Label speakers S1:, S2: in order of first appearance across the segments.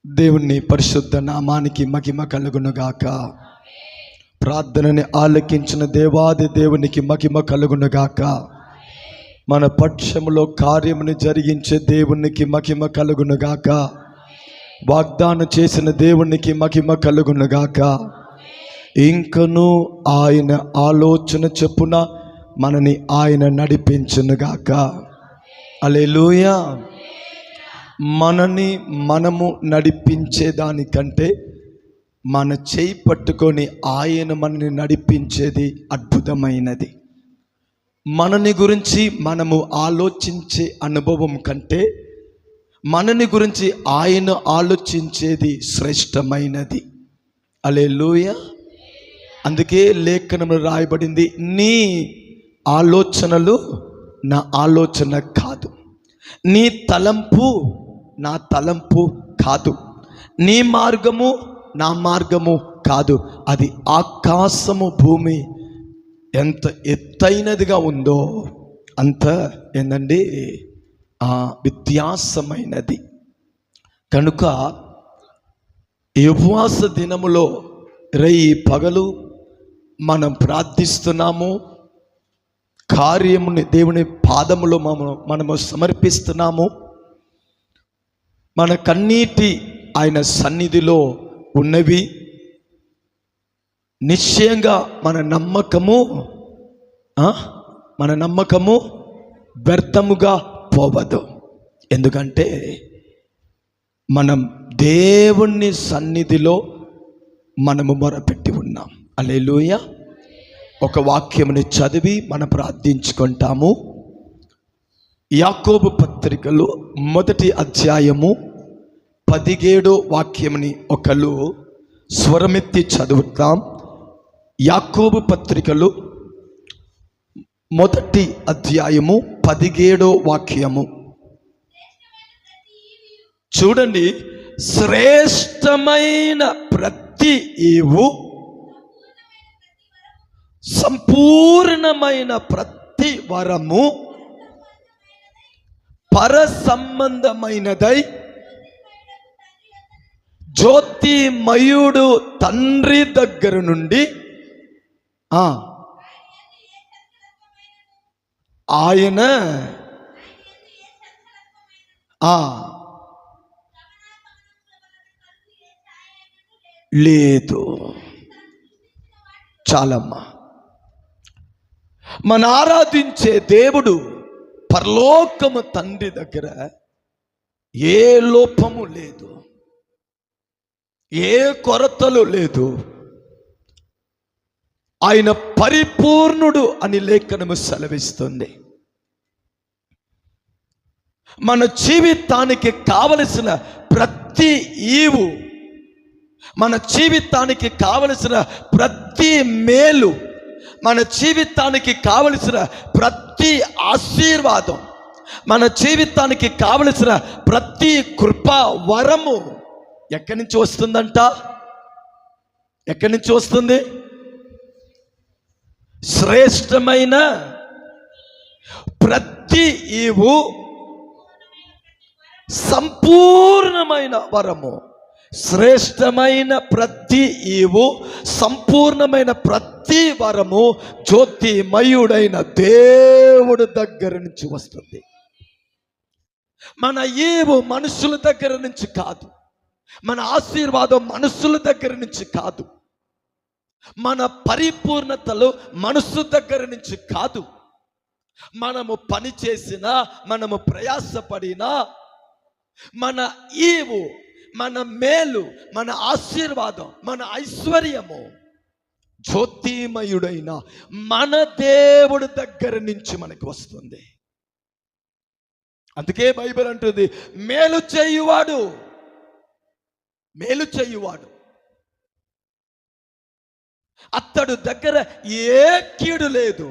S1: దేవుని పరిశుద్ధ నామానికి మహిమ కలుగునుగాక. ప్రార్థనని ఆలకించిన దేవాది దేవునికి మహిమ కలుగునుగాక. మన పక్షములో కార్యముని జరిగించే దేవునికి మహిమ కలుగునుగాక. వాగ్దానం చేసిన దేవునికి మహిమ కలుగునుగాక. ఇంకను ఆయన ఆలోచన చొప్పున మనని ఆయన నడిపించునుగాక. హల్లెలూయా. మనని మనము నడిపించేదానికంటే మన చేయి పట్టుకొని ఆయన మనని నడిపించేది అద్భుతమైనది. మనని గురించి మనము ఆలోచించే అనుభవం కంటే మనని గురించి ఆయన ఆలోచించేది శ్రేష్టమైనది. హల్లెలూయా. అందుకే లేఖనంలో రాయబడింది, నీ ఆలోచనలు నా ఆలోచన కాదు, నీ తలంపు నా తలంపు కాదు, నీ మార్గము నా మార్గము కాదు. అది ఆకాశము భూమి ఎంత ఎత్తైనదిగా ఉందో అంత ఏందండి వ్యత్యాసమైనది. కనుక ఈ ఉపవాస దినములో రేయి పగలు మనం ప్రార్థిస్తున్నాము, కార్యముని దేవుని పాదములో మనము సమర్పిస్తున్నాము. మన కన్నీటి ఆయన సన్నిధిలో ఉన్నవి. నిశ్చయంగా మన నమ్మకము వ్యర్థముగా పోవదు. ఎందుకంటే మనం దేవుని సన్నిధిలో మనము మొరపెట్టి ఉన్నాం. హల్లెలూయా. ఒక వాక్యముని చదివి మనం ప్రార్థించుకుంటాము. యాకోబు పత్రికలో 1వ అధ్యాయము 17వ వాక్యముని ఒకరు స్వరమెత్తి చదువుతాం. యాకోబు పత్రికలో 1వ అధ్యాయము 17వ వాక్యము చూడండి. శ్రేష్టమైన ప్రతి ఈవు, సంపూర్ణమైన ప్రతి వరము పర సంబంధమైనదై జ్యోతిమయుడు తండ్రి దగ్గర నుండి ఆయన లేదు. చాలమ్మా. మన ఆరాధించే దేవుడు పరలోకము తండ్రి దగ్గర ఏ లోపము లేదు, ఏ కొరతలు లేదు. ఆయన పరిపూర్ణుడు అని లేఖనము సెలవిస్తుంది. మన జీవితానికి కావలసిన ప్రతి ఈవు, మన జీవితానికి కావలసిన ప్రతి మేలు, మన జీవితానికి కావలసిన ప్రతి ఆశీర్వాదం, మన జీవితానికి కావలసిన ప్రతి కృపా వరము ఎక్కడి నుంచి వస్తుందంట? ఎక్కడి నుంచి వస్తుంది? శ్రేష్టమైన ప్రతి ఈవు, సంపూర్ణమైన వరము. శ్రేష్టమైన ప్రతి ఈవు, సంపూర్ణమైన ప్రతి వరము జ్యోతిమయుడైన దేవుడు దగ్గర నుంచి వస్తుంది. మన ఈవు మనుషుల దగ్గర నుంచి కాదు, మన ఆశీర్వాదం మనుషుల దగ్గర నుంచి కాదు, మన పరిపూర్ణతలు మనసు దగ్గర నుంచి కాదు. మనము పని చేసినా, మనము ప్రయాసపడినా, మన ఈవు, మన మేలు, మన ఆశీర్వాదం, మన ఐశ్వర్యము జ్యోతిమయుడైన మన దేవుడి దగ్గర నుంచి మనకు వస్తుంది. అందుకే బైబిల్ అంటుంది, మేలు చేయువాడు అతడు దగ్గర ఏ కీడు లేదు.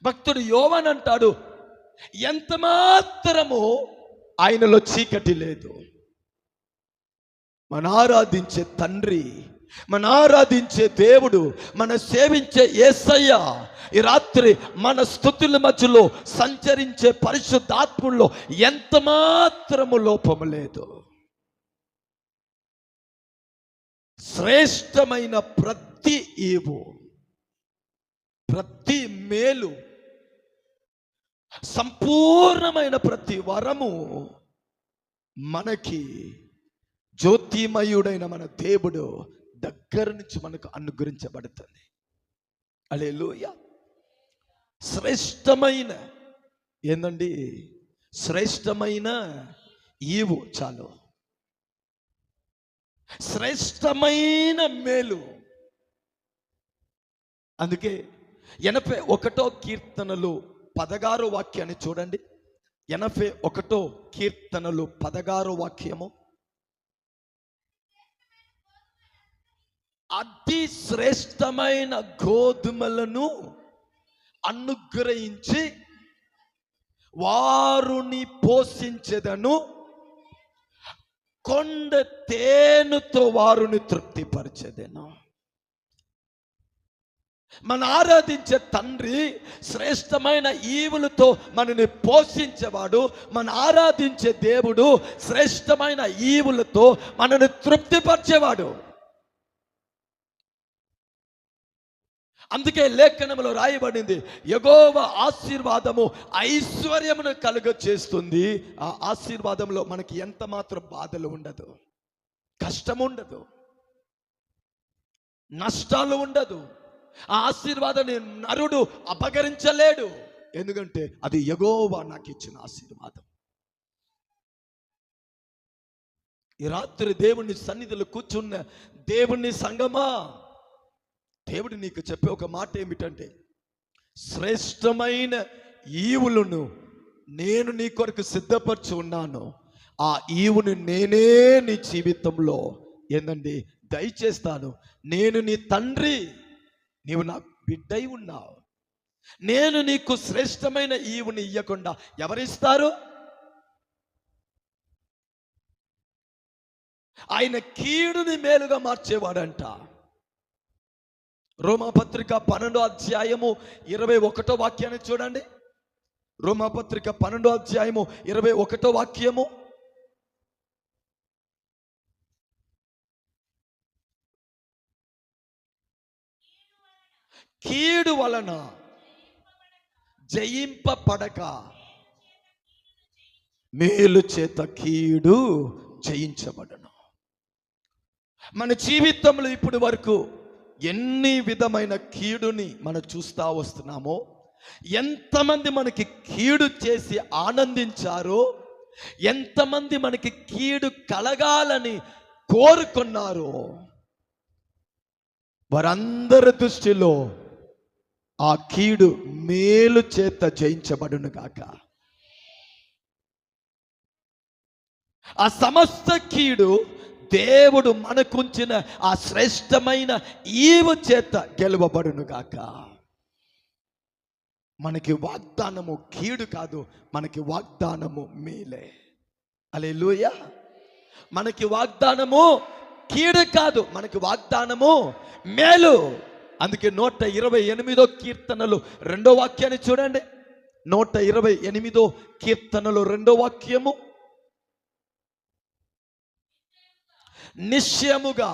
S1: భక్తుడు యోవాను అంటాడు, ఎంత మాత్రము ఆయనలో చీకటి లేదు. మన ఆరాధించే తండ్రి మన ఆరాధించే దేవుడు, మన సేవించే యేసయ్య ఈ రాత్రి మన స్తుతుల మధ్యలో సంచరించే పరిశుద్ధాత్ముల్లో ఎంత మాత్రము లోపము లేదు. శ్రేష్టమైన ప్రతి ఈవు, ప్రతి మేలు, సంపూర్ణమైన ప్రతి వరము మనకి జ్యోతిమయుడైన మన దేవుడు దగ్గర నుంచి మనకు అనుగ్రహించబడుతుంది. హల్లెలూయా. శ్రేష్టమైన ఏందండి? శ్రేష్టమైన ఈవు చాలు, శ్రేష్టమైన మేలు. అందుకే 81వ కీర్తనలు 16వ వాక్యాన్ని చూడండి. 81వ కీర్తనలు 16వ వాక్యము. అతి శ్రేష్టమైన గోధుమలను అనుగ్రహించి వారిని పోషించెదను, కొండ తేనెతో వారిని తృప్తిపరచెదను. మన ఆరాధించే తండ్రి శ్రేష్టమైన ఈవులతో మనని పోషించేవాడు. మన ఆరాధించే దేవుడు శ్రేష్టమైన ఈవులతో మనని తృప్తిపరిచేవాడు. అందుకే లేఖనములో రాయబడింది, యెహోవా ఆశీర్వాదము ఐశ్వర్యమును కలుగ చేస్తుంది. ఆ ఆశీర్వాదంలో మనకి ఎంత మాత్రం బాధలు ఉండదు, కష్టం ఉండదు, నష్టాలు ఉండదు. ఆ ఆశీర్వాదాన్ని నరుడు అపహరించలేడు, ఎందుకంటే అది యెహోవా నాకు ఇచ్చిన ఆశీర్వాదం. ఈ రాత్రి దేవుని సన్నిధిలో కూర్చున్న దేవుని సంగమా, దేవుడు నీకు చెప్పే ఒక మాట ఏమిటంటే, శ్రేష్టమైన ఈవులను నేను నీ కొరకు సిద్ధపరచి ఉన్నాను. ఆ ఈవుని నేనే నీ జీవితంలో ఏందండి దయచేస్తాను. నేను నీ తండ్రి, నీవు నా బిడ్డై ఉన్నావు. నేను నీకు శ్రేష్టమైన ఈవుని ఇయ్యకుండా ఎవరిస్తారు? ఆయన కీడుని మేలుగా మార్చేవాడంట. రోమాపత్రిక 12వ అధ్యాయము 21వ వాక్యాన్ని చూడండి. రోమాపత్రిక 12వ అధ్యాయము 21వ వాక్యము. కీడు వలన జయింపబడక మేలు చేత కీడు జయించబడను. మన జీవితంలో ఇప్పటి వరకు ఎన్ని విధమైన కీడుని మనం చూస్తూ వస్తున్నామో, ఎంతమంది మనకి కీడు చేసి ఆనందించారో, ఎంతమంది మనకి కీడు కలగాలని కోరుకున్నారో, వారందరి దృష్టిలో ఆ కీడు మేలు చేత జయించబడును గాక. ఆ సమస్త కీడు దేవుడు మనకుంచిన ఆ శ్రేష్టమైన ఈవు చేత గెలువబడును గాక. మనకి వాగ్దానము కీడు కాదు, మనకి వాగ్దానము మేలే. హల్లెలూయా. మనకి వాగ్దానము కీడు కాదు, మనకి వాగ్దానము మేలు. అందుకే 128వ కీర్తనలు 2వ వాక్యాన్ని చూడండి. 128వ కీర్తనలు 2వ వాక్యము. నిశ్చయముగా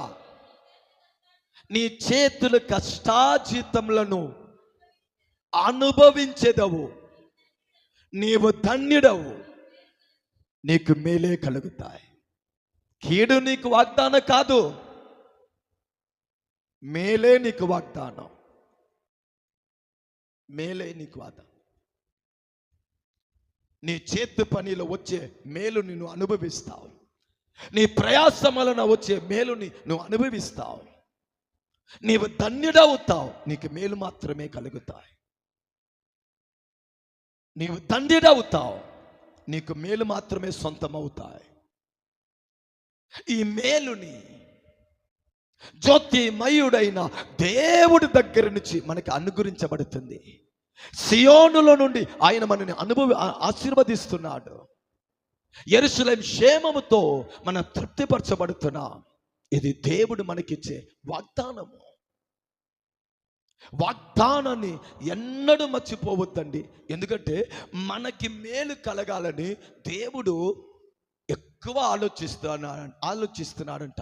S1: నీ చేతుల కష్టాజీతములను అనుభవించెదవు, నీవు ధన్యుడవు, నీకు మేలే కలుగుతాయి. కీడు నీకు వాగ్దానం కాదు, మేలే నీకు వాగ్దానం. మేలే నీకు వాగ్దానం. నీ చేతి పనిలో వచ్చే మేలు నిన్ను అనుభవిస్తావు. నీ ప్రయాసం వలన వచ్చే మేలుని నువ్వు అనుభవిస్తావు. నీవు ధన్యుడవుతావు, నీకు మేలు మాత్రమే కలుగుతాయి. నీవు ధన్యుడవుతావు, నీకు మేలు మాత్రమే సొంతమవుతాయి. ఈ మేలుని జ్యోతిమయుడైన దేవుడి దగ్గర నుంచి మనకి అనుగ్రహించబడుతుంది. సియోనులో నుండి ఆయన మనని ఆశీర్వదిస్తున్నాడు. యెరూషలేము క్షేమముతో మనం తృప్తిపరచబడుతున్నాం. ఇది దేవుడు మనకిచ్చే వాగ్దానము. వాగ్దానాన్ని ఎన్నడూ మర్చిపోవద్దండి. ఎందుకంటే మనకి మేలు కలగాలని దేవుడు ఎక్కువ ఆలోచిస్తున్నాడంట.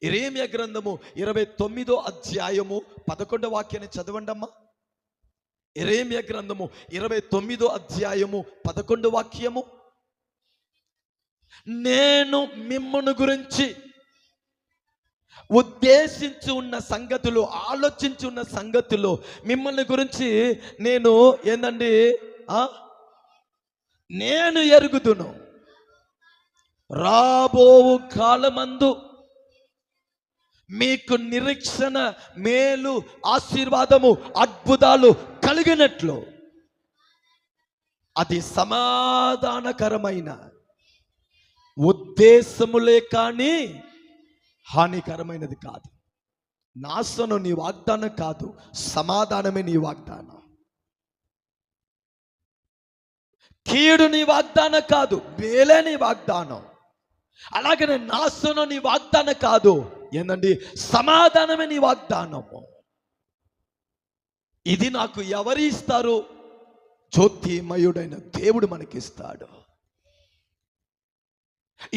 S1: యెరెమీయా గ్రంథము 29వ అధ్యాయము 11వ వాక్యాన్ని చదవండి అమ్మా. యెరెమీయా గ్రంథము 29వ అధ్యాయము 11వ వాక్యము. నేను మిమ్మును గురించి ఉద్దేశించి ఉన్న సంగతులు, ఆలోచించి ఉన్న సంగతులు, మిమ్మల్ని గురించి నేను ఏందండి నేను ఎరుగుదును. రాబో కాలమందు మీకు నిరీక్షణ, మేలు, ఆశీర్వాదము, అద్భుతాలు కలిగినట్లు అది సమాధానకరమైన ఉద్దేశములే కానీ హానికరమైనది కాదు. నాశనం నీ వాగ్దానం కాదు, సమాధానమే నీ వాగ్దానం. కీడు నీ వాగ్దానం కాదు, మేలే నీ వాగ్దానం. అలాగనే నాశనం నీ వాగ్దానం కాదు, ఏందండి, సమాధానమే నీ వాగ్దానము. ఇది నాకు ఎవరు ఇస్తారు? జ్యోతిమయుడైన దేవుడు మనకిస్తాడు.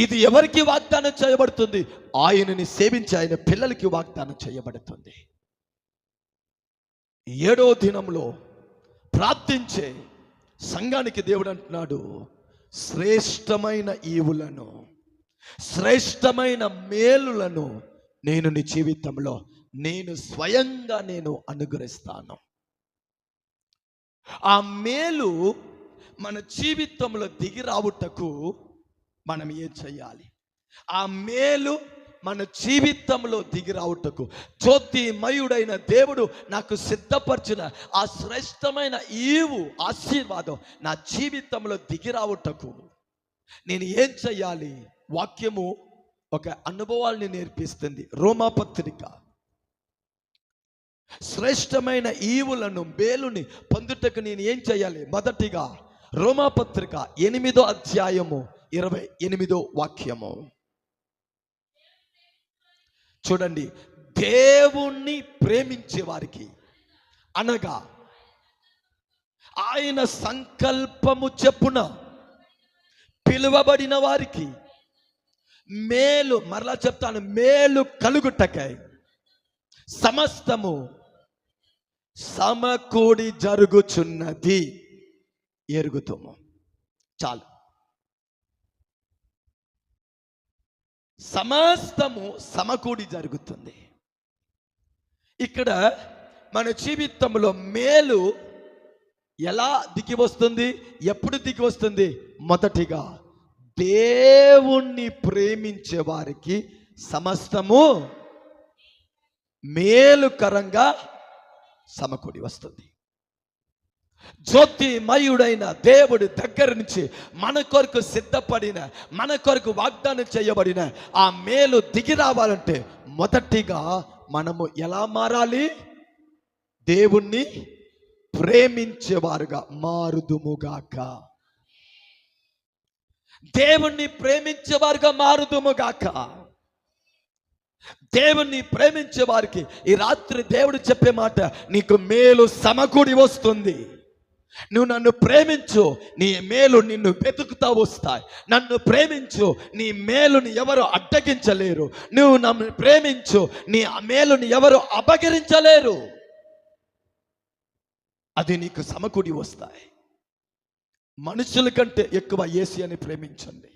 S1: ఇది ఎవరికి వాగ్దానం చేయబడుతుంది? ఆయనని సేవించి ఆయన పిల్లలకి వాగ్దానం చేయబడుతుంది. 7వ దినంలో ప్రార్థించే సంఘానికి దేవుడు అంటున్నాడు, శ్రేష్టమైన ఈవులను, శ్రేష్టమైన మేలులను నేను నీ జీవితంలో నేను స్వయంగా అనుగ్రహిస్తాను. ఆ మేలు మన జీవితంలో దిగి రావుటకు మనం ఏం చేయాలి? ఆ మేలు మన జీవితంలో దిగి రావుటకు జ్యోతిమయుడైన దేవుడు నాకు సిద్ధపరిచిన ఆ శ్రేష్టమైన ఈవు, ఆశీర్వాదం నా జీవితంలో దిగి రావుటకు నేను ఏం చెయ్యాలి? వాక్యము ఒక అనుభవాల్ని నేర్పిస్తుంది. రోమాపత్రిక, శ్రేష్టమైన ఈవులను, మేలుని పొందుటకు నేను ఏం చేయాలి? మొదటిగా రోమాపత్రిక 8వ అధ్యాయము 28వ వాక్యము చూడండి. దేవుణ్ణి ప్రేమించే వారికి, అనగా ఆయన సంకల్పము చెప్పున పిలువబడిన వారికి మేలు, మరలా చెప్తాను, మేలు కలుగుటకై సమస్తము సమకూడి జరుగుచున్నది ఎరుగుతాము. చాలు. సమస్తము సమకూడి జరుగుతుంది. ఇక్కడ మన జీవితంలో మేలు ఎలా దిగి వస్తుంది? ఎప్పుడు దిగి వస్తుంది? మొదటిగా దేవుణ్ణి ప్రేమించే వారికి సమస్తము మేలుకరంగా సమకూడి వస్తుంది. జ్యోతిమయుడైన దేవుడి దగ్గర నుంచి మన కొరకు సిద్ధపడిన, మన కొరకు వాగ్దానం చేయబడిన ఆ మేలు దిగి రావాలంటే మొదటిగా మనము ఎలా మారాలి? దేవుణ్ణి ప్రేమించేవారుగా మారుదుముగాక. దేవుణ్ణి ప్రేమించేవారుగా మారుదుముగాక. దేవుణ్ణి ప్రేమించే వారికి ఈ రాత్రి దేవుడు చెప్పే మాట, నీకు మేలు సమకూడి వస్తుంది. నువ్వు నన్ను ప్రేమించు, నీ మేలు నిన్ను వెతుకుతా వస్తాయి. నన్ను ప్రేమించు, నీ మేలుని ఎవరు అడ్డగించలేరు. నువ్వు నన్ను ప్రేమించు, నీ మేలుని ఎవరు అపహరించలేరు. అది నీకు సమకూడి వస్తాయి. మనుషుల కంటే ఎక్కువ యేసుని ప్రేమించండి.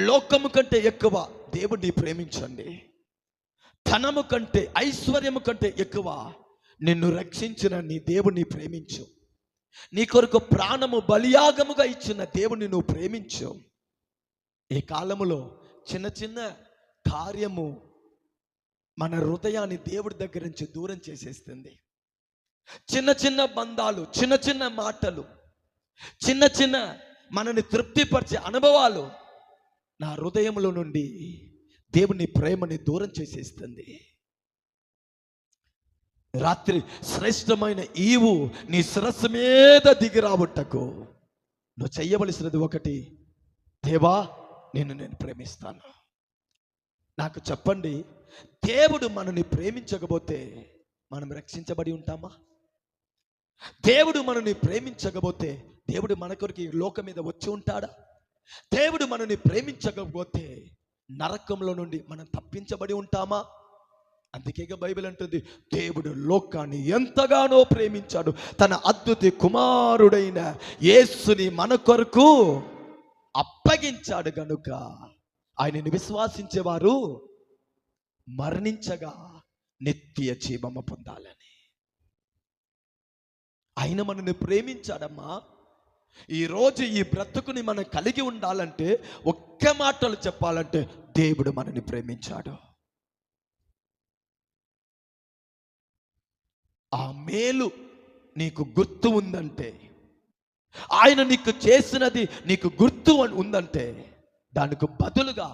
S1: లోకము కంటే ఎక్కువ దేవుడిని ప్రేమించండి. ధనము కంటే, ఐశ్వర్యము కంటే ఎక్కువ నిన్ను రక్షించిన నీ దేవుడిని ప్రేమించు. నీ కొరకు ప్రాణము బలియాగముగా ఇచ్చిన దేవుని నువ్వు ప్రేమించు. ఈ కాలములో చిన్న చిన్న కార్యము మన హృదయాన్ని దేవుడి దగ్గర నుంచి దూరం చేసేస్తుంది. చిన్న చిన్న బంధాలు, చిన్న చిన్న మాటలు, చిన్న చిన్న మనని తృప్తిపరిచే అనుభవాలు నా హృదయంలో నుండి దేవుని ప్రేమని దూరం చేసేస్తుంది. రాత్రి శ్రేష్టమైన ఈవు నీ శిరస్సు మీద దిగి రాబుట్టకు నువ్వు చెయ్యవలసినది ఒకటి, దేవా నేను ప్రేమిస్తాను. నాకు చెప్పండి, దేవుడు మనల్ని ప్రేమించకపోతే మనం రక్షించబడి ఉంటామా? దేవుడు మనల్ని ప్రేమించకపోతే దేవుడు మన కొరకు ఈ లోకం మీద వచ్చి ఉంటాడా? దేవుడు మనల్ని ప్రేమించకపోతే నరకంలో నుండి మనం తప్పించబడి ఉంటామా? అందుకే బైబిల్ అంటుంది, దేవుడు లోకాన్ని ఎంతగానో ప్రేమించాడు, తన అద్భుత కుమారుడైన యేసుని మన కొరకు అప్పగించాడు గనుక ఆయనని విశ్వాసించేవారు మరణించగా నిత్య జీవము పొందాలని. ఆయన మనల్ని ప్రేమించాడమ్మా. ఈరోజు ఈ బ్రతుకుని మనం కలిగి ఉండాలంటే ఒక్క మాటలు చెప్పాలంటే దేవుడు మనల్ని ప్రేమించాడు. ఆ మేలు నీకు గుర్తు ఉందంటే, ఆయన నీకు చేసినది నీకు గుర్తు ఉందంటే, దానికి బదులుగా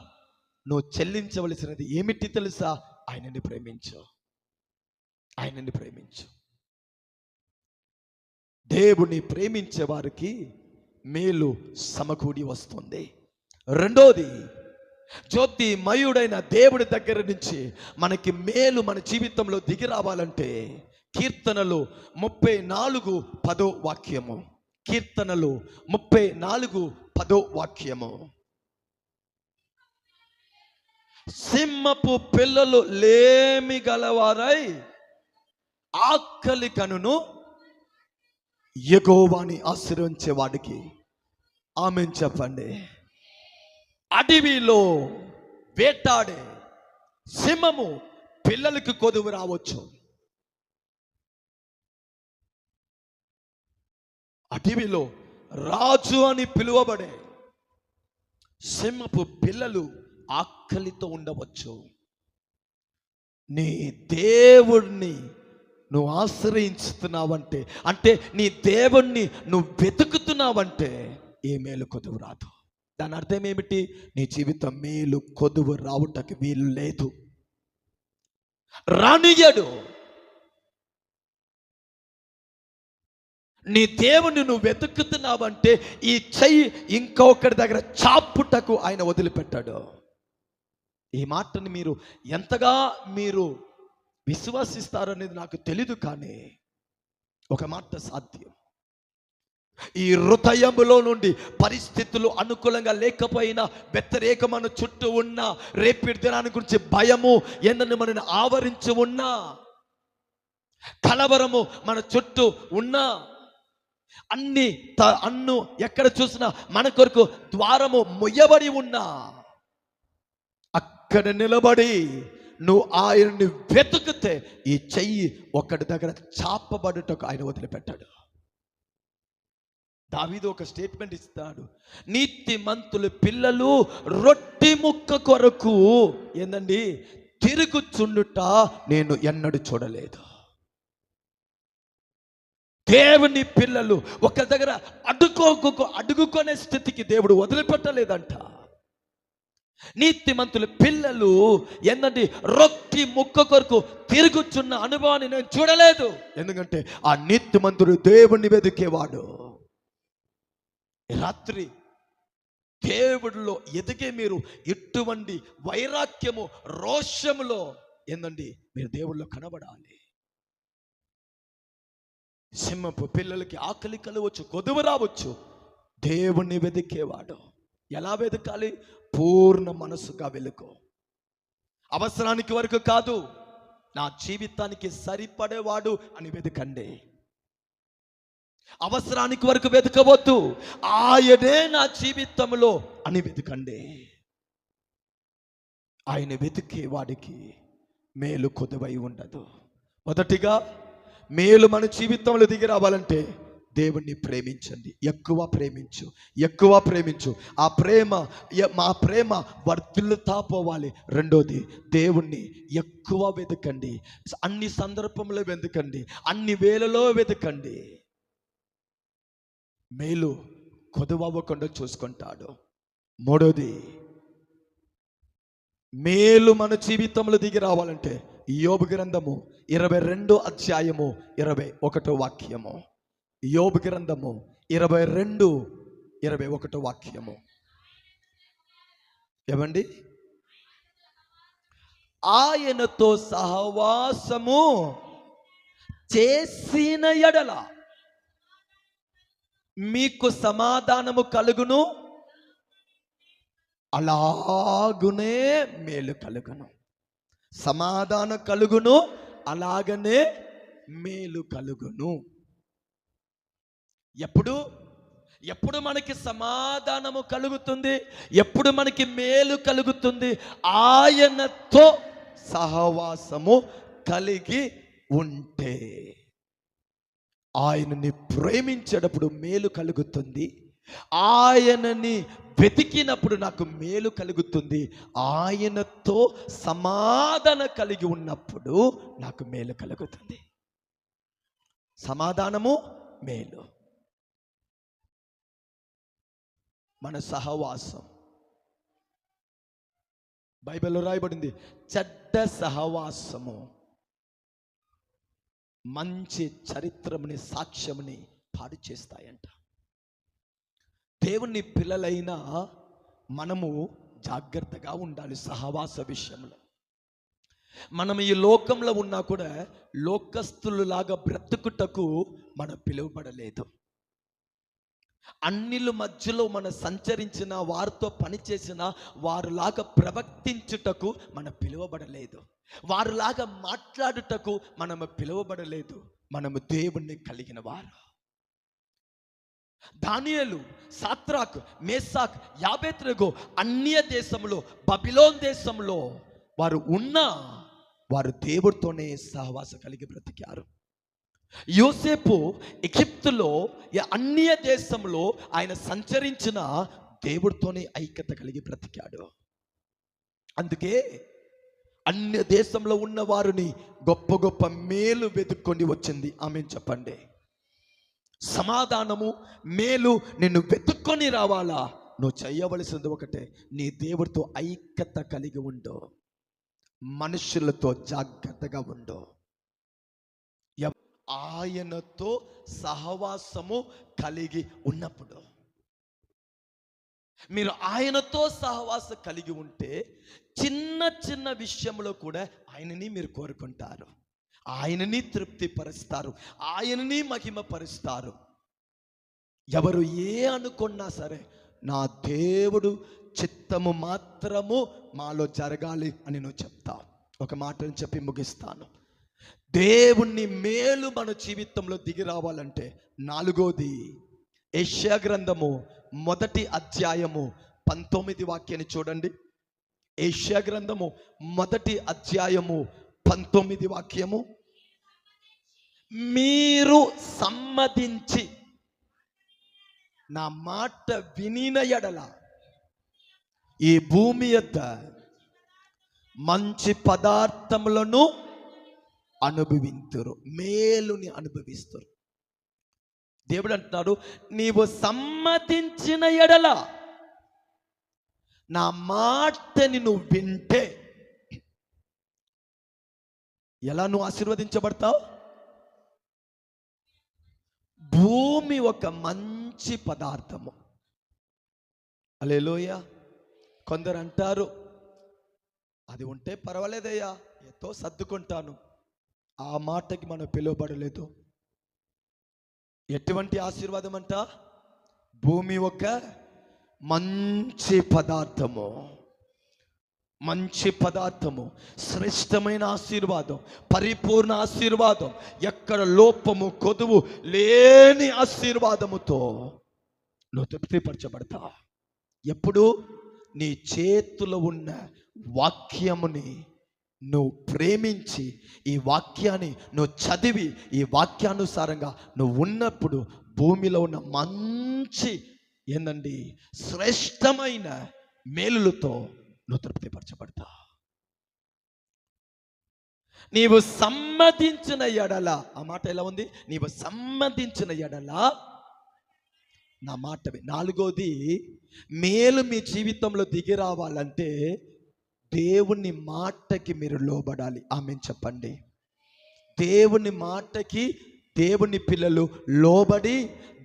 S1: నువ్వు చెల్లించవలసినది ఏమిటి తెలుసా? ఆయనని ప్రేమించు, ఆయనని ప్రేమించు. దేవుని ప్రేమించే వారికి మేలు సమకూడి వస్తుంది. రెండోది, జ్యోతిమయుడైన దేవుడి దగ్గర నుంచి మనకి మేలు మన జీవితంలో దిగి రావాలంటే కీర్తనలు 34:10 వాక్యము. కీర్తనలు 34:10 వాక్యము. సింహపు పిల్లలు లేమి గలవారై ఆకలి కనును యెహోవాని ఆశ్రయించే వాడికి ఆమేన్ చెప్పండి. అడవిలో వేటాడే సింహము పిల్లలకి కొదువు రావచ్చు. అడవిలో రాజు అని పిలువబడే సింహపు పిల్లలు ఆకలితో ఉండవచ్చు. నీ దేవుణ్ణి నువ్వు ఆశ్రయించుతున్నావంటే, అంటే నీ దేవుణ్ణి నువ్వు వెతుకుతున్నావంటే ఏ మేలు కొదువు రాదు. దాని అర్థం ఏమిటి? నీ జీవితం మేలు కొదువు రావటానికి వీలు లేదు, రానియడు. నీ దేవుణ్ణి నువ్వు వెతుకుతున్నావంటే ఈ చెయ్యి ఇంకొకరి దగ్గర చాపుటకు ఆయన వదిలిపెట్టాడు. ఈ మాటని మీరు ఎంతగా మీరు విశ్వసిస్తారనేది నాకు తెలీదు, కానీ ఒక మాట సాధ్యం. ఈ హృదయములో నుండి పరిస్థితులు అనుకూలంగా లేకపోయినా, వ్యతిరేకమైన చుట్టూ ఉన్న రేపటి దినాన్ని గురించి భయము ఎన్నని మనని ఆవరించి ఉన్నా, కలవరము మన చుట్టూ ఉన్నా, అన్ను ఎక్కడ చూసినా మన కొరకు ద్వారము ముయ్యబడి ఉన్నా, అక్కడ నిలబడి నువ్వు ఆయన్ని వెతుకుతే ఈ చెయ్యి ఒకటి దగ్గర చాపబడుటకు ఆయన వదిలిపెట్టాడు. దావీదు ఒక స్టేట్మెంట్ ఇస్తాడు, నీతిమంతుల పిల్లలు రొట్టె ముక్క కొరకు ఏందండి తిరుగుచుండుట నేను ఎన్నడూ చూడలేదు. దేవుని పిల్లలు ఒక దగ్గర అడుగుకునే స్థితికి దేవుడు వదిలిపెట్టలేదంట. నీతిమంతుల పిల్లలు ఏందంటే రొట్టె ముక్క కొరకు తిరుగుచున్న అనుభవాన్ని నేను చూడలేదు. ఎందుకంటే ఆ నీతిమంతుడు దేవుణ్ణి వెతికేవాడు. రాత్రి దేవుడిలో ఎదిగే మీరు ఎటువంటి వైరాగ్యము రోషములో ఏందండి మీరు దేవుళ్ళో కనబడాలి. సింహపు పిల్లలకి ఆకలి కలవచ్చు, కొదువు రావచ్చు. దేవుణ్ణి వెతికేవాడు ఎలా వెతకాలి? పూర్ణ మనసుగా వెలుకో. అవసరానికి వరకు కాదు, నా జీవితానికి సరిపడేవాడు అని వెతకండి. అవసరానికి వరకు వెతకవద్దు, ఆయనే నా జీవితంలో అని వెతకండి. ఆయన వెతికే వాడికి మేలు కొదువై ఉండదు. మొదటిగా మేలు మన జీవితంలో దిగి రావాలంటే దేవుణ్ణి ప్రేమించండి, ఎక్కువ ప్రేమించు, ఎక్కువ ప్రేమించు. మా ప్రేమ వర్ధిల్లుతా పోవాలి. రెండోది, దేవుణ్ణి ఎక్కువ వెతకండి, అన్ని సందర్భంలో వెతకండి, అన్ని వేళలో వెతకండి. మేలు కొదువవ్వకుండా చూసుకుంటాడు. మూడోది, మేలు మన జీవితంలో దిగి రావాలంటే యోబు గ్రంథము 22:21 వాక్యము. యోబు గ్రంథము 22:21 వాక్యము. ఏమండి? ఆయనతో సహవాసము చేసిన ఎడల మీకు సమాధానము కలుగును, అలాగునే మేలు కలుగును. సమాధానం కలుగును, అలాగనే మేలు కలుగును. ఎప్పుడు మనకి సమాధానము కలుగుతుంది, ఎప్పుడు మనకి మేలు కలుగుతుంది? ఆయనతో సహవాసము కలిగి ఉంటే. ఆయనని ప్రేమించేటప్పుడు మేలు కలుగుతుంది, ఆయనని వెతికినప్పుడు నాకు మేలు కలుగుతుంది, ఆయనతో సమాధానం కలిగి ఉన్నప్పుడు నాకు మేలు కలుగుతుంది. సమాధానము, మేలు. మన సహవాసం బైబిల్లో రాయబడింది, చెడ్డ సహవాసము మంచి చరిత్రముని, సాక్ష్యముని పాడు చేస్తాయంట. దేవుని పిల్లలైన మనము జాగ్రత్తగా ఉండాలి సహవాస విషయంలో. మనం ఈ లోకంలో ఉన్నా కూడా లోకస్తులులాగా బ్రతుకుటకు మనం పిలువబడలేదు. అన్నిల మధ్యలో మనం సంచరించిన, వారితో పనిచేసిన వారులాగా ప్రవర్తించుటకు మనం పిలువబడలేదు. వారులాగా మాట్లాడుటకు మనము పిలువబడలేదు. మనము దేవుణ్ణి కలిగిన వారు. దానియేలు, సాత్రాక్, మేషాక్, యాబేత్నెగో అన్య దేశంలో, బబిలోన్ దేశంలో వారు దేవుడితోనే సహవాసం కలిగి బ్రతికారు. యోసేపు ఎగిప్తులో, అన్య దేశంలో ఆయన సంచరించిన దేవుడితోనే ఐక్యత కలిగి బ్రతికాడు. అందుకే అన్య దేశంలో ఉన్న వారిని గొప్ప గొప్ప మేలు వెతుక్కొని వచ్చింది. ఆమేన్ చెప్పండి. సమాధానము, మేలు నిన్ను వెతుక్కొని రావాలా? నువ్వు చేయవలసింది ఒకటే, నీ దేవుడితో ఐక్యత కలిగి ఉండు, మనుషులతో జాగ్రత్తగా ఉండు. ఆయనతో సహవాసము కలిగి ఉన్నప్పుడు, మీరు ఆయనతో సహవాసం కలిగి ఉంటే చిన్న చిన్న విషయంలో కూడా ఆయనని మీరు కోరుకుంటారు, ఆయనని తృప్తిపరుస్తారు, ఆయనని మహిమపరుస్తారు. ఎవరు ఏ అనుకున్నా సరే, నా దేవుడు చిత్తము మాత్రము మాలో జరగాలి అని నువ్వు చెప్తావు. ఒక మాటను చెప్పి ముగిస్తాను. దేవుని మేలు మన జీవితంలో దిగి రావాలంటే, నాలుగోది యెషయా గ్రంథము 1వ అధ్యాయము 19వ వాక్యాన్ని చూడండి. యెషయా గ్రంథము 1వ అధ్యాయము 19వ వాక్యము. మీరు సమ్మతించి నా మాట వినిన ఎడల ఈ భూమి యొద్ద మంచి పదార్థములను అనుభవింతురు, మేలుని అనుభవిస్తారు. దేవుడు అంటున్నాడు, నీవు సమ్మతించిన ఎడల, నా మాటని నువ్వు వింటే ఎలా నువ్వు ఆశీర్వదించబడతావు? భూమి ఒక మంచి పదార్థము. హల్లెలూయా. కొందరు అంటారు, అది ఉంటే పర్వాలేదయ్యా, ఎంతో సర్దుకుంటాను. ఆ మాటకి మనం పిలువబడలేదు. ఎటువంటి ఆశీర్వాదం అంట? భూమి ఒక మంచి పదార్థము, మంచి పదార్థము, శ్రేష్టమైన ఆశీర్వాదం, పరిపూర్ణ ఆశీర్వాదం, ఎక్కడ లోపము కొదువు లేని ఆశీర్వాదముతో నువ్వు తృప్తిపరచబడతా. ఎప్పుడు? నీ చేతిలో ఉన్న వాక్యముని నువ్వు ప్రేమించి, ఈ వాక్యాన్ని నువ్వు చదివి, ఈ వాక్యానుసారంగా నువ్వు ఉన్నప్పుడు భూమిలో ఉన్న మంచి ఏందండి శ్రేష్టమైన మేలులతో నువ్వు తృప్తిపరచబడతా. నీవు సమ్మతించిన ఎడల, ఆ మాట ఎలా ఉంది? నీవు సమ్మతించిన ఎడల నా మాట. నాలుగోది, మేలు మీ జీవితంలో దిగి రావాలంటే దేవుని మాటకి మీరు లోబడాలి. ఆమేన్ చెప్పండి. దేవుని మాటకి దేవుని పిల్లలు లోబడి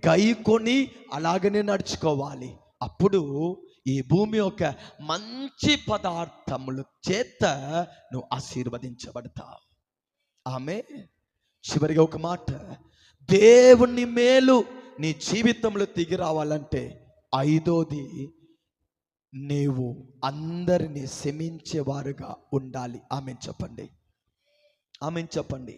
S1: గైకొని అలాగనే నడుచుకోవాలి. అప్పుడు ఈ భూమి యొక్క మంచి పదార్థముల చేత నువ్వు ఆశీర్వదించబడతావు. ఆమె చివరిగా ఒక మాట, దేవుని మేలు నీ జీవితంలో దిగి రావాలంటే ఐదోది, నీవు అందరినీ క్షమించేవారుగా ఉండాలి. ఆమె చెప్పండి, ఆమె చెప్పండి.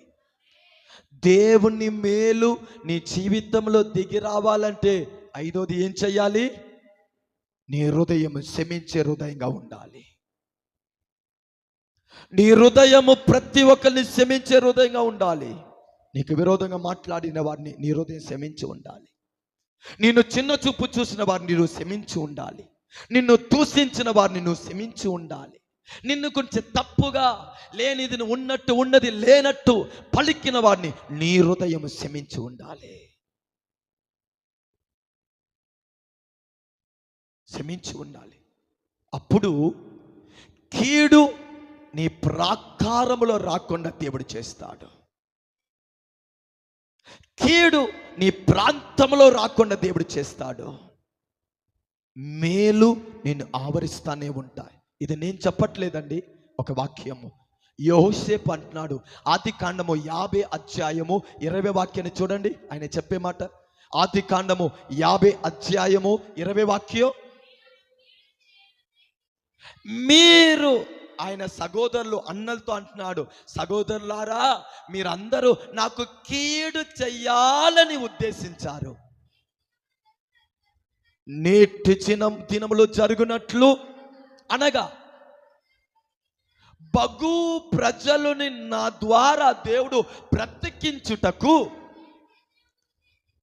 S1: దేవుని మేలు నీ జీవితంలో దిగి రావాలంటే ఐదోది ఏం చెయ్యాలి? నీ హృదయం క్షమించే హృదయంగా ఉండాలి. నీ హృదయము ప్రతి ఒక్కరిని క్షమించే హృదయంగా ఉండాలి. నీకు విరోధంగా మాట్లాడిన వారిని నీ హృదయం క్షమించి ఉండాలి. నిన్ను చిన్న చూపు చూసిన వారిని నువ్వు క్షమించి ఉండాలి. నిన్ను దూషించిన వారిని నువ్వు క్షమించి ఉండాలి. నిన్ను కొంచెం తప్పుగా లేనిది ఉన్నట్టు ఉన్నది లేనట్టు పలికిన వారిని నీ హృదయం క్షమించి ఉండాలి. క్షమించి ఉండాలి. అప్పుడు కీడు నీ ప్రాకారములో రాకుండా దేవుడు చేస్తాడు. కీడు నీ ప్రాంతంలో రాకుండా దేవుడు చేస్తాడు. మేలు నేను ఆవరిస్తానే ఉంటాయి. ఇది నేను చెప్పట్లేదండి, ఒక వాక్యము. యోసేపు అంటున్నాడు, ఆదికాండము 50 అధ్యాయము 20 వాక్యాన్ని చూడండి. ఆయన చెప్పే మాట, ఆదికాండము 50 అధ్యాయము 20 వాక్యం. మీరు, ఆయన సహోదరులు అన్నలతో అంటున్నాడు, సహోదరులారా మీరందరూ నాకు కీడు చెయ్యాలని ఉద్దేశించారు. నేటి దినములు జరుగునట్లు అనగా బగు ప్రజలని నా ద్వారా దేవుడు బ్రతికించుటకు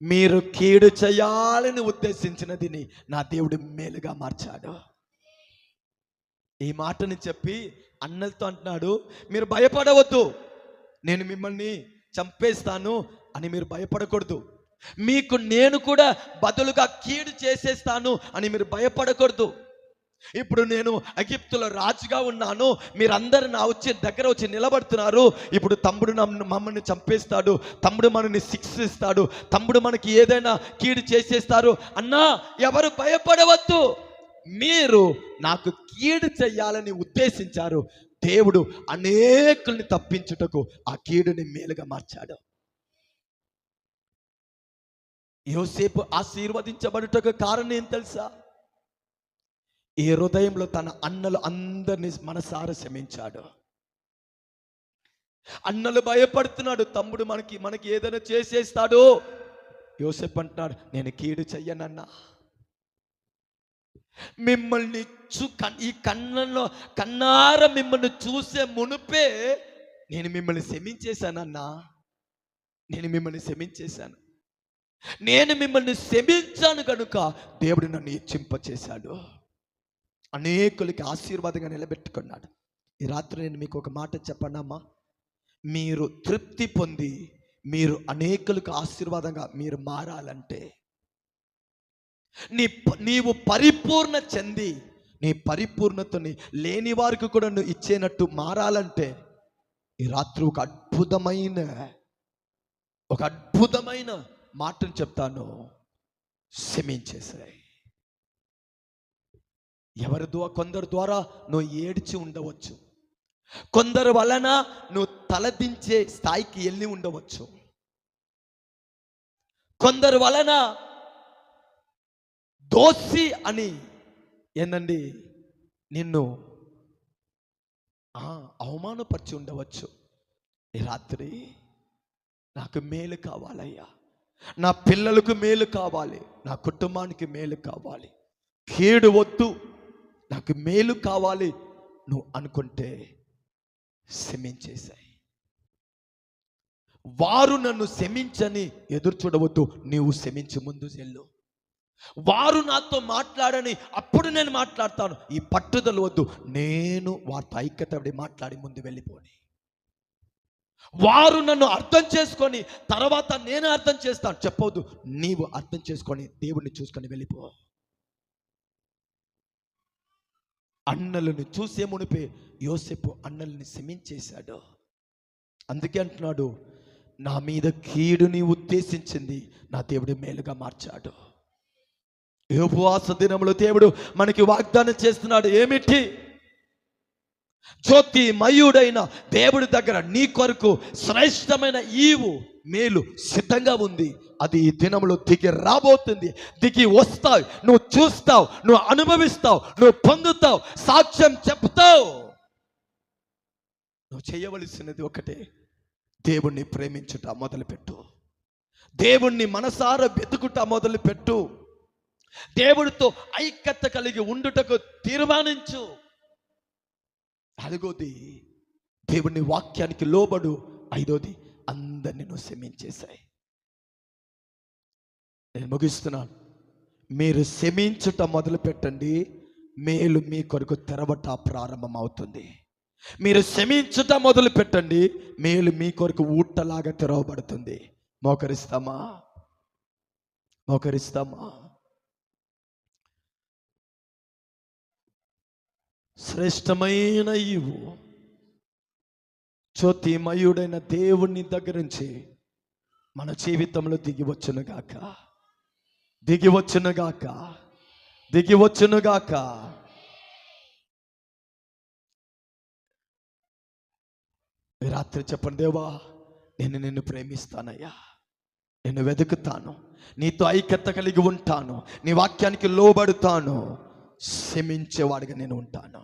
S1: మీరు కీడు చేయాలని ఉద్దేశించినదిని నా దేవుడు మేలుగా మార్చాడు. ఈ మాటని చెప్పి అన్నలతో అంటున్నాడు, మీరు భయపడవద్దు, నేను మిమ్మల్ని చంపేస్తాను అని మీరు భయపడకూడదు. మీకు నేను కూడా బదులుగా కీడు చేసేస్తాను అని మీరు భయపడకూడదు. ఇప్పుడు నేను ఎగిప్తులో రాజుగా ఉన్నాను, మీరందరూ నా దగ్గర వచ్చి నిలబడుతున్నారు. ఇప్పుడు తమ్ముడు మమ్మల్ని చంపేస్తాడు, తమ్ముడు మనల్ని శిక్షిస్తాడు, తమ్ముడు మనకి ఏదైనా కీడు చేసేస్తారు అన్నా, ఎవరు భయపడవద్దు. మీరు నాకు కీడు చేయాలని ఉద్దేశించారు. దేవుడు అనేకుల్ని తప్పించుటకు ఆ కీడుని మేలుగా మార్చాడు. యోసేపు ఆశీర్వదించబడుటకు కారణం ఏం తెలుసా? ఈ హృదయంలో తన అన్నలు అందరినీ మనసారా క్షమించాడు. అన్నలు భయపడుతున్నాడు, తమ్ముడు మనకి ఏదైనా చేసేస్తాడు. యోసేపు అంటున్నాడు, నేను కీడు చెయ్యనన్నా, మిమ్మల్ని ఈ కన్నార మిమ్మల్ని చూసే మునుపే నేను మిమ్మల్ని క్షమించేశానన్నా, నేను మిమ్మల్ని క్షమించేశాను. నేను మిమ్మల్ని క్షమించాను కనుక దేవుడు నన్ను హెచ్చింపచేశాడు, అనేకులకి ఆశీర్వాదంగా నిలబెట్టుకున్నాడు. ఈ రాత్రి నేను మీకు ఒక మాట చెప్పండమ్మా, మీరు తృప్తి పొంది మీరు అనేకులకు ఆశీర్వాదంగా మీరు మారాలంటే, నీవు పరిపూర్ణ చెంది నీ పరిపూర్ణతని లేని వారికి కూడా నువ్వు ఇచ్చేనట్టు మారాలంటే, ఈ రాత్రి ఒక అద్భుతమైన మాటను చెప్తాను, క్షమించేసాయి. కొందరి ద్వారా నువ్వు ఏడ్చి ఉండవచ్చు, కొందరు వలన నువ్వు తలదించే స్థాయికి వెళ్ళి ఉండవచ్చు, కొందరు వలన దోషి అని ఏందండి నిన్ను అవమానపరిచి ఉండవచ్చు. ఈ రాత్రి నాకు మేలు కావాలయ్యా, నా పిల్లలకు మేలు కావాలి, నా కుటుంబానికి మేలు కావాలి, కీడు వద్దు, నాకు మేలు కావాలి నువ్వు అనుకుంటే క్షమించేశాయి. వారు నన్ను క్షమించని ఎదురు చూడవద్దు, నీవు క్షమించి ముందు వెళ్ళు. వారు నాతో మాట్లాడని అప్పుడు నేను మాట్లాడతాను, ఈ పట్టుదల వద్దు, నేను వారితో ఐక్యతపడి మాట్లాడి ముందు వెళ్ళిపోని. వారు నన్ను అర్థం చేసుకొని తర్వాత నేను అర్థం చేస్తాను చెప్పవద్దు, నీవు అర్థం చేసుకొని దేవుణ్ణి చూసుకొని వెళ్ళిపో. అన్నలను చూసే మునిపే యోసేపు అన్నల్ని క్షమించేశాడు. అందుకే అంటున్నాడు, నా మీద కీడుని ఉద్దేశించింది నా దేవుడు మేలుగా మార్చాడు. ఈ ఉపవాస దినములో దేవుడు మనకి వాగ్దానం చేస్తున్నాడు. ఏమిటి? జ్యోతిమయుడైన దేవుడి దగ్గర నీ కొరకు శ్రేష్టమైన ఈవు మేలు సిద్ధంగా ఉంది. అది ఈ దినములో దిగి రాబోతుంది. దిగి వస్తావు, నువ్వు చూస్తావు, నువ్వు అనుభవిస్తావు, నువ్వు పొందుతావు, సాక్ష్యం చెప్తావు. నువ్వు చేయవలసినది ఒకటే, దేవుణ్ణి ప్రేమించుట మొదలుపెట్టు. దేవుణ్ణి మనసారా వెతుకుట మొదలుపెట్టు. దేవుడితో ఐక్యత కలిగి ఉండుటకు తీర్మానించు. నాలుగోది, దేవుని వాక్యానికి లోబడు. ఐదోది, అందరిని నువ్వు క్షమించేశాయి. నేను ముగిస్తున్నాను. మీరు క్షమించుట మొదలు పెట్టండి, మేలు మీ కొరకు తెరవట ప్రారంభం అవుతుంది. మీరు క్షమించుట మొదలు పెట్టండి, మేలు మీ కొరకు ఊటలాగా తెరవబడుతుంది. మోకరిస్తామా? మోకరిస్తామా? శ్రేష్టమైన ఈవు జ్యోతిమయుడైన దేవుని దగ్గర నుంచి మన జీవితంలో దిగివచ్చునుగాక, దిగివచ్చునుగాక, దిగివచ్చునుగాక. ఈ రాత్రి చెప్పండి, దేవా నేను నిన్ను ప్రేమిస్తానయ్యా, నిన్ను వెతుకుతాను, నీతో ఐక్యత కలిగి ఉంటాను, నీ వాక్యానికి లోబడుతాను, క్షమించేవాడిగా నేను ఉంటాను.